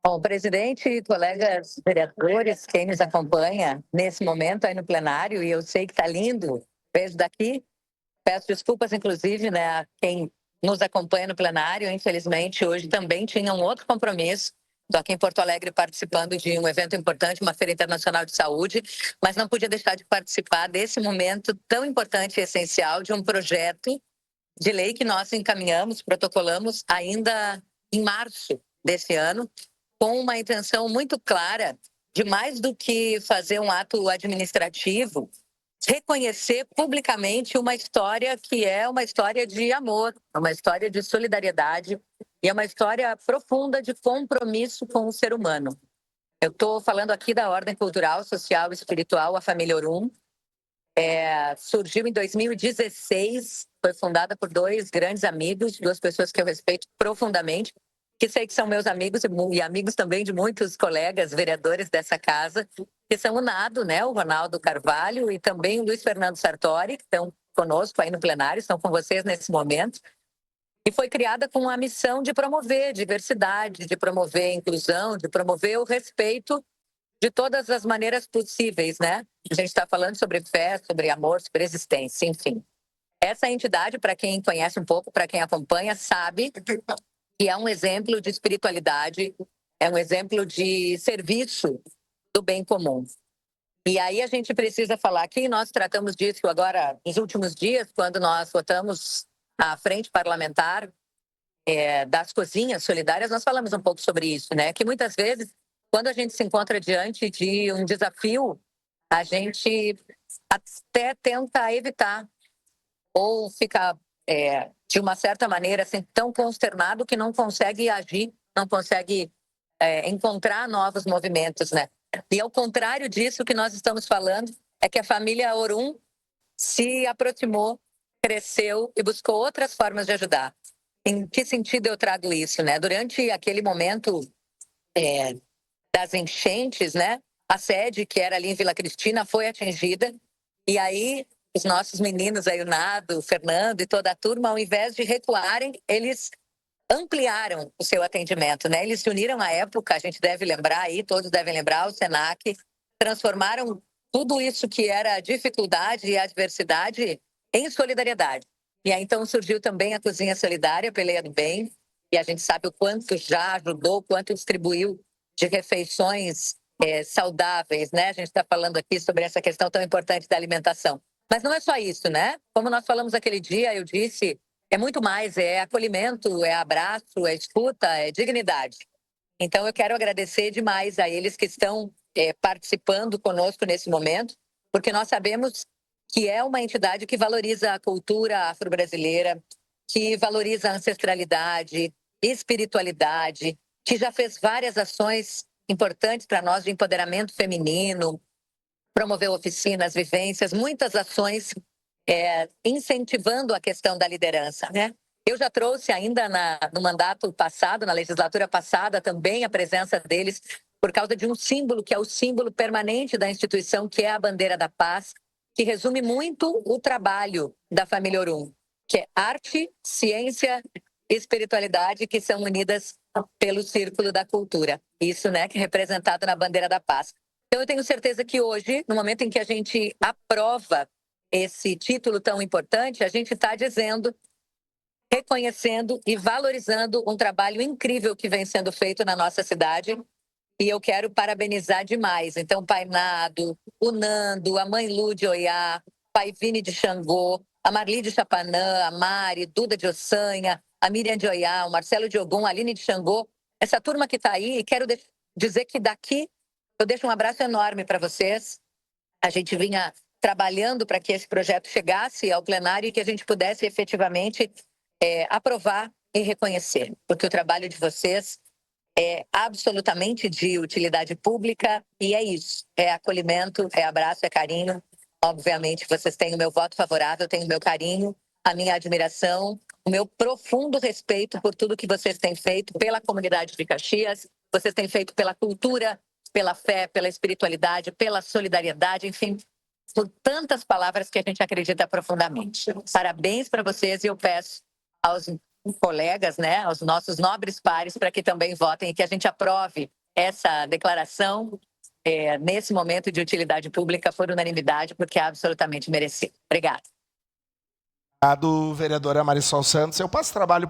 Bom, presidente, colegas vereadores, quem nos acompanha nesse momento aí no plenário, e eu sei que está lindo, vejo daqui, peço desculpas, inclusive, né, a quem nos acompanha no plenário, infelizmente, hoje também tinha um outro compromisso, estou aqui em Porto Alegre participando de um evento importante, uma Feira Internacional de Saúde, mas não podia deixar de participar desse momento tão importante e essencial de um projeto de lei que nós encaminhamos, protocolamos ainda em março desse ano, com uma intenção muito clara de mais do que fazer um ato administrativo, reconhecer publicamente uma história que é uma história de amor, uma história de solidariedade e é uma história profunda de compromisso com o ser humano. Eu estou falando aqui da Ordem Cultural, Social e Espiritual, a Família Orum. Surgiu em 2016, foi fundada por dois grandes amigos, duas pessoas que eu respeito profundamente, que sei que são meus amigos e amigos também de muitos colegas vereadores dessa casa, que são o Nado, né, o Ronaldo Carvalho e também o Luiz Fernando Sartori, que estão conosco aí no plenário, estão com vocês nesse momento. E foi criada com a missão de promover diversidade, de promover inclusão, de promover o respeito de todas as maneiras possíveis, né? A gente está falando sobre fé, sobre amor, sobre existência, enfim. Essa entidade, para quem conhece um pouco, para quem acompanha, sabe que é um exemplo de espiritualidade, é um exemplo de serviço do bem comum. E aí a gente precisa falar que nós tratamos disso agora nos últimos dias, quando nós votamos a frente parlamentar das cozinhas solidárias, nós falamos um pouco sobre isso, né? Que muitas vezes, quando a gente se encontra diante de um desafio, a gente até tenta evitar ou fica, de uma certa maneira, assim, tão consternado que não consegue agir, não consegue encontrar novos movimentos, né? E ao contrário disso que nós estamos falando, é que a família Orum se aproximou, cresceu e buscou outras formas de ajudar. Em que sentido eu trago isso, né? Durante aquele momento das enchentes, né? A sede, que era ali em Vila Cristina, foi atingida. E aí, os nossos meninos aí, o Nado, o Fernando e toda a turma, ao invés de recuarem, eles ampliaram o seu atendimento, né? Eles se uniram à época, a gente deve lembrar aí, todos devem lembrar, o SENAC, transformaram tudo isso que era dificuldade e adversidade em solidariedade. E aí, então, surgiu também a Cozinha Solidária, Peleia do Bem, e a gente sabe o quanto já ajudou, o quanto distribuiu de refeições saudáveis, né? A gente está falando aqui sobre essa questão tão importante da alimentação. Mas não é só isso, né? Como nós falamos aquele dia, eu disse, é muito mais, é acolhimento, é abraço, é escuta, é dignidade. Então, eu quero agradecer demais a eles que estão participando conosco nesse momento, porque nós sabemos que é uma entidade que valoriza a cultura afro-brasileira, que valoriza a ancestralidade, espiritualidade, que já fez várias ações importantes para nós de empoderamento feminino, promoveu oficinas, vivências, muitas ações incentivando a questão da liderança, né? Eu já trouxe ainda no mandato passado, na legislatura passada, também a presença deles por causa de um símbolo que é o símbolo permanente da instituição, que é a bandeira da paz, que resume muito o trabalho da família Orum, que é arte, ciência e espiritualidade, que são unidas pelo círculo da cultura. Isso, né, que é representado na bandeira da paz. Então, eu tenho certeza que hoje, no momento em que a gente aprova esse título tão importante, a gente está dizendo, reconhecendo e valorizando um trabalho incrível que vem sendo feito na nossa cidade. E eu quero parabenizar demais. Então, o Pai Nado, o Nando, a Mãe Lu de Oiá, Pai Vini de Xangô, a Marli de Chapanã, a Mari, Duda de Ossanha, a Miriam de Oiá, o Marcelo de Ogum, a Aline de Xangô, essa turma que está aí. E quero dizer que daqui eu deixo um abraço enorme para vocês. A gente vinha trabalhando para que esse projeto chegasse ao plenário e que a gente pudesse efetivamente aprovar e reconhecer, porque o trabalho de vocês é absolutamente de utilidade pública e é isso, é acolhimento, é abraço, é carinho. Obviamente, vocês têm o meu voto favorável, têm o meu carinho, a minha admiração, o meu profundo respeito por tudo que vocês têm feito pela comunidade de Caxias, vocês têm feito pela cultura, pela fé, pela espiritualidade, pela solidariedade, enfim, por tantas palavras que a gente acredita profundamente. Parabéns para vocês e eu peço aos colegas, né, aos nossos nobres pares, para que também votem e que a gente aprove essa declaração nesse momento de utilidade pública por unanimidade, porque é absolutamente merecido. Obrigada. Obrigado, vereadora Marisol Santos. Eu passo trabalho